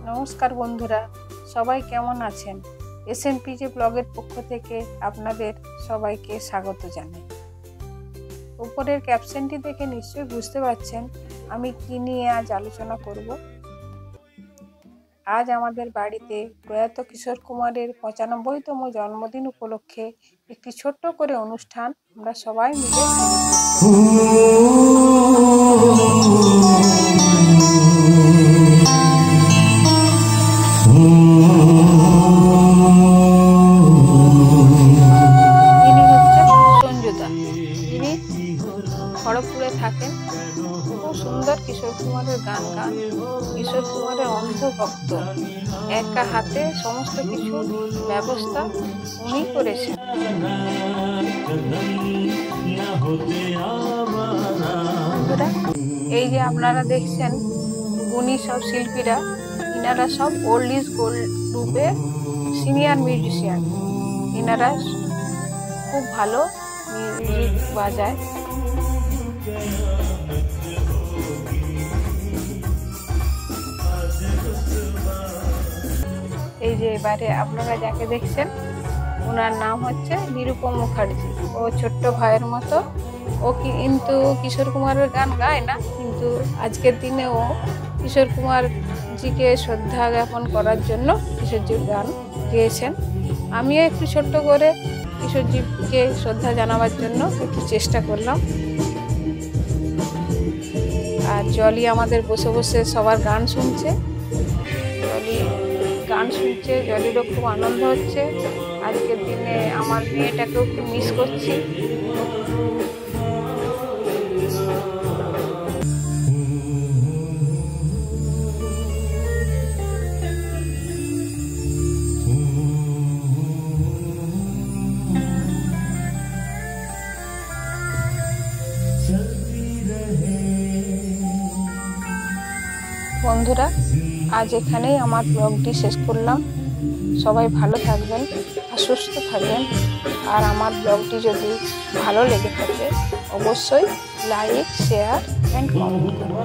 নমস্কার বন্ধুরা, সবাই কেমন আছেন? এসএনপিজে ব্লগের পক্ষ থেকে আপনাদের সবাইকে স্বাগত জানাই। উপরের ক্যাপশনটি দেখে নিশ্চয়ই বুঝতে পারছেন আমি কি নিয়ে আজ আলোচনা করব। আজ আমাদের বাড়িতে প্রয়াত কিশোর কুমারের ৯৫তম জন্মদিন উপলক্ষে একটি ছোট্ট করে অনুষ্ঠান আমরা সবাই মিলে খড়গপুরে থাকেন। খুব সুন্দর কিশোর কুমারের গান গান। কিশোর কুমারের অন্ধ ভক্ত, একা হাতে সমস্ত কিছু ব্যবস্থা উনি করেছেন। এই যে আপনারা দেখছেন গুণী সব শিল্পীরা, ইনারা সব ওল্ড ইজ গোল্ড গ্রুপে সিনিয়র মিউজিশিয়ান। ইনারা খুব ভালো মিউজিক বাজায়। এই যে এবারে আপনারা যাকে দেখছেন ওনার নাম হচ্ছে নিরুপম মুখার্জি। ও ছোট্ট ভাইয়ের মতো। ও কিন্তু কিশোর কুমারের গান গায় না, কিন্তু আজকের দিনে ও কিশোর কুমারজিকে শ্রদ্ধা জ্ঞাপন করার জন্য কিশোরজির গান গেয়েছেন। আমিও একটু ছোট্ট করে কিশোরজিকে শ্রদ্ধা জানাবার জন্য একটু চেষ্টা করলাম। আর জলি আমাদের বসে বসে সবার গান শুনছে। জলি গান শুনছে, জলিরও খুব আনন্দ হচ্ছে। আজকের দিনে আমার মেয়েটাকেও খুব মিস করছি। বন্ধুরা, আজ এখানেই আমার ব্লগটি শেষ করলাম। সবাই ভালো থাকবেন আর সুস্থ থাকবেন। আর আমার ব্লগটি যদি ভালো লেগে থাকে অবশ্যই লাইক, শেয়ার অ্যান্ড কমেন্ট করুন।